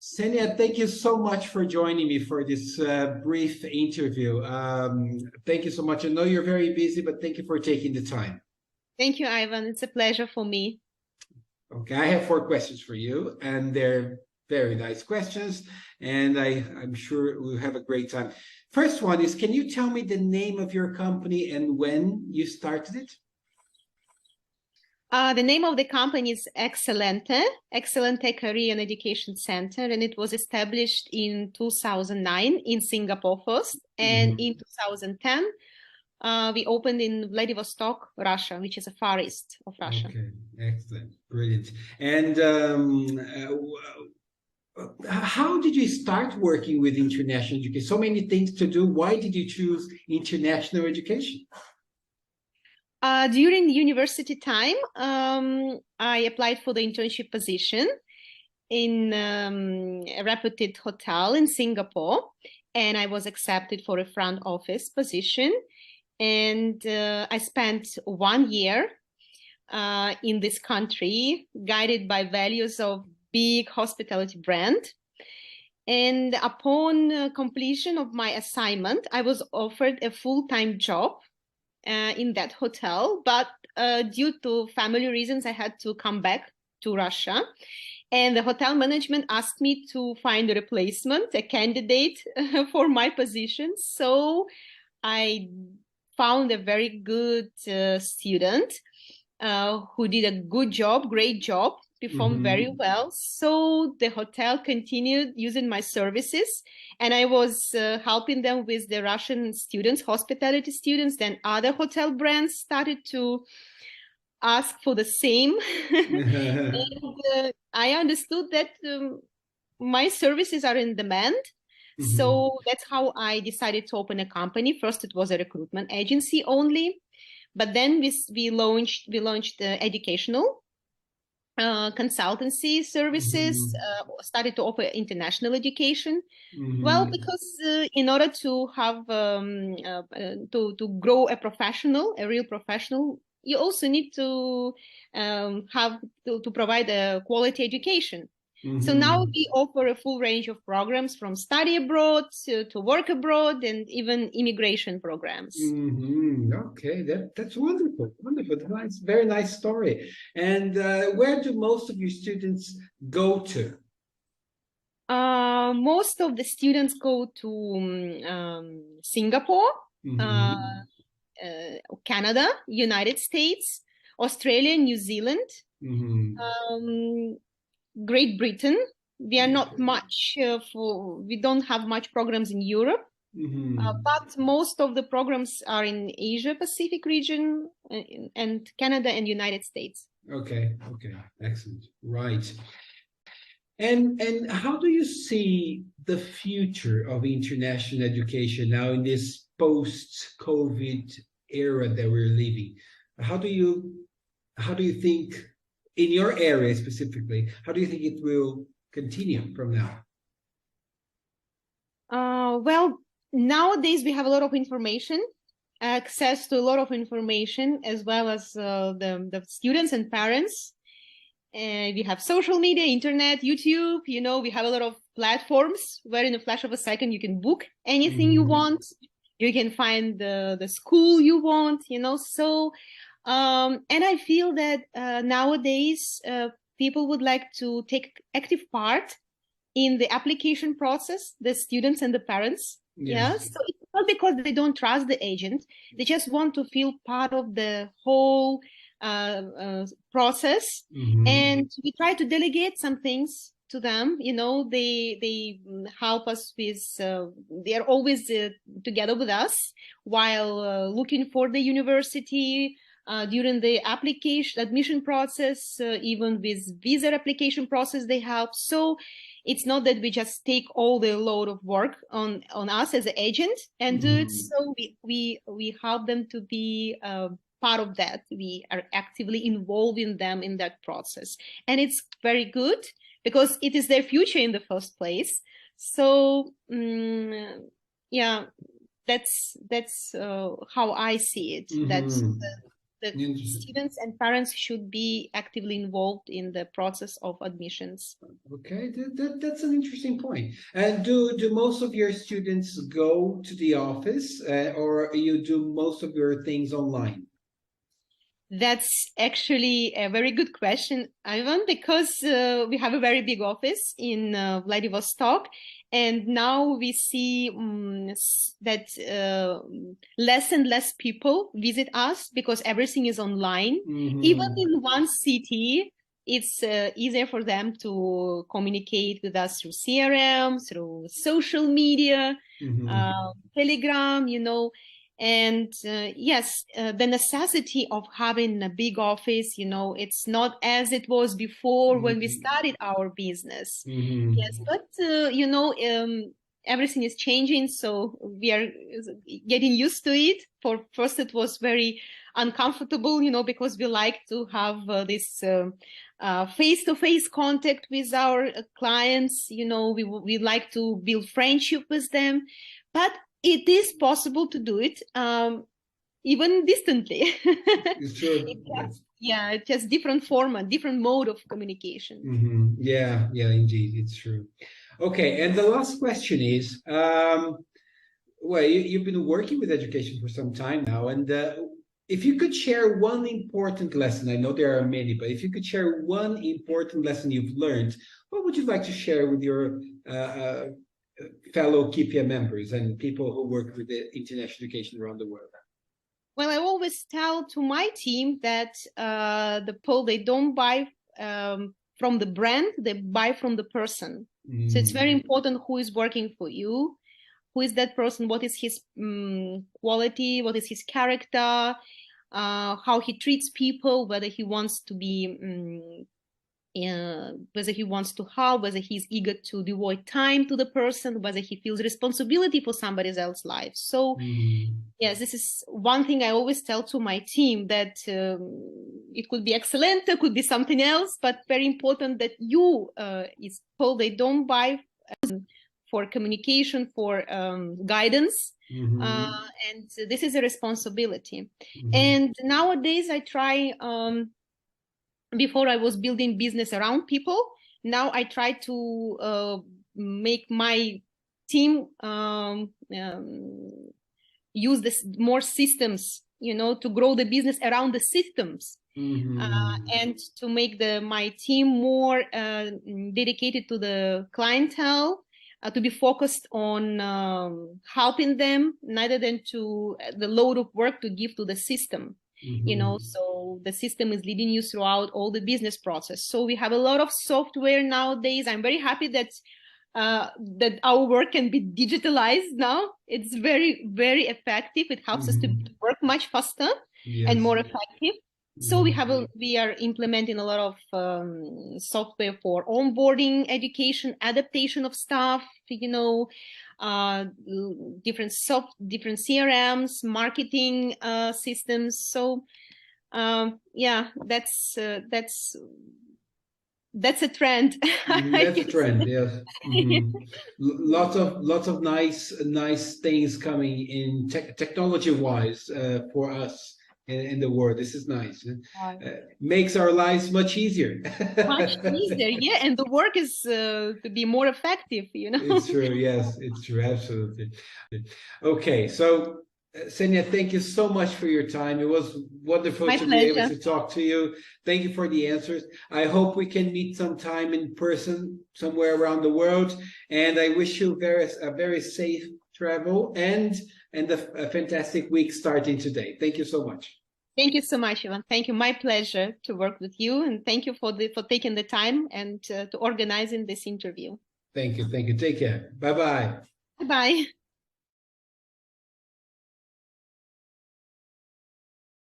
Ksenia, thank you so much for joining me for this brief interview. Thank you so much. I know you're very busy, but thank you for taking the time. Thank you, Ivan. It's a pleasure for me. Okay, I have 4 questions for you, and they're very nice questions, and I'm sure we'll have a great time. First one is, can you tell me the name of your company and when you started it? The name of the company is Excelente, Excelente Career and Education Center, and it was established in 2009 in Singapore first, and in 2010 we opened in Vladivostok, Russia, which is the far east of Russia. Okay, excellent, brilliant. And how did you start working with international education? So many things to do. Why did you choose international education? During university time, I applied for the internship position in a reputed hotel in Singapore, and I was accepted for a front office position. And I spent 1 year in this country, guided by values of big hospitality brand. And upon completion of my assignment, I was offered a full-time job in that hotel, but due to family reasons, I had to come back to Russia. And the hotel management asked me to find a replacement, a candidate for my position. So I found a very good student who did a good job, great job, performed very well. So the hotel continued using my services, and I was helping them with the Russian students, hospitality students. Then other hotel brands started to ask for the same. And I understood that my services are in demand. So that's how I decided to open a company. First, it was a recruitment agency only, but then we launched educational consultancy services, started to offer international education. Well, because in order to have to grow a professional, a real professional, you also need to have to provide a quality education. So now we offer a full range of programs, from study abroad to work abroad, and even immigration programs. Okay, that's wonderful, wonderful. Nice, very nice story. And where do most of your students go to? Most of the students go to Singapore, Canada, United States, Australia, New Zealand, Great Britain. We are not much we don't have much programs in Europe, but most of the programs are in Asia Pacific region and Canada and United States. Okay, excellent, right. And how do you see the future of international education now in this post-COVID era that we're living? How do you think, in your area specifically, how do you think it will continue from now? Well, nowadays we have a lot of information, access to a lot of information, as well as the students and parents. We have social media, internet, YouTube, we have a lot of platforms where in a flash of a second you can book anything you want. You can find the school you want, so and I feel that nowadays people would like to take active part in the application process, the students and the parents. Yes. So it's not because they don't trust the agent, they just want to feel part of the whole process. And we try to delegate some things to them. They help us with, they are always together with us while looking for the university, during the admission process, even with visa application process, they help. So it's not that we just take all the load of work on us as an agent and do it. So we help them to be part of that. We are actively involving them in that process, and it's very good because it is their future in the first place. So yeah, that's how I see it. That's the Interesting. students and parents should be actively involved in the process of admissions. Okay, that's an interesting point. And do most of your students go to the office, or you do most of your things online? That's actually a very good question, Ivan, because we have a very big office in Vladivostok, and now we see that less and less people visit us because everything is online. Even in one city, it's easier for them to communicate with us through CRM, through social media, Telegram, And yes, the necessity of having a big office, it's not as it was before when we started our business. Yes, but everything is changing, so we are getting used to it. For first, it was very uncomfortable, because we like to have this face-to-face contact with our clients. We like to build friendship with them, but it is possible to do it even distantly. It's true. It's just different format, different mode of communication. Yeah, indeed, it's true. Okay, and the last question is, well, you've been working with education for some time now, and if you could share one important lesson, I know there are many, but if you could share one important lesson you've learned, what would you like to share with your fellow CPIEA members and people who work with the international education around the world? Well, I always tell to my team that they don't buy from the brand, they buy from the person. So it's very important who is working for you, who is that person, what is his quality, what is his character, how he treats people, whether he wants to be whether he wants to help, whether he's eager to devote time to the person, whether he feels responsibility for somebody else's life. So yes, this is one thing I always tell to my team, that it could be Excelente, it could be something else, but very important that you is told they don't buy for communication, for guidance, and this is a responsibility. And nowadays I try, before I was building business around people, now I try to make my team use this more systems, to grow the business around the systems, and to make my team more dedicated to the clientele, to be focused on helping them, rather than to the load of work to give to the system. So the system is leading you throughout all the business process. So we have a lot of software nowadays. I'm very happy that that our work can be digitalized now. It's very, very effective. It helps us to work much faster and more effective. So we are implementing a lot of software for onboarding, education, adaptation of staff, different CRMs, marketing systems. So that's a trend. That's a trend, yes. Lots of nice things coming in technology-wise for us in the world. This is nice. Makes our lives much easier. Much easier, yeah, and the work is to be more effective, It's true, yes, it's true, absolutely. Okay, so Ksenia, thank you so much for your time. It was wonderful My to pleasure. be able to talk to you. Thank you for the answers. I hope we can meet sometime in person somewhere around the world. And I wish you a very safe travel and a fantastic week starting today. Thank you so much. Thank you so much, Ivan. Thank you. My pleasure to work with you, and thank you for taking the time and to organizing this interview. Thank you. Take care. Bye-bye. Bye-bye.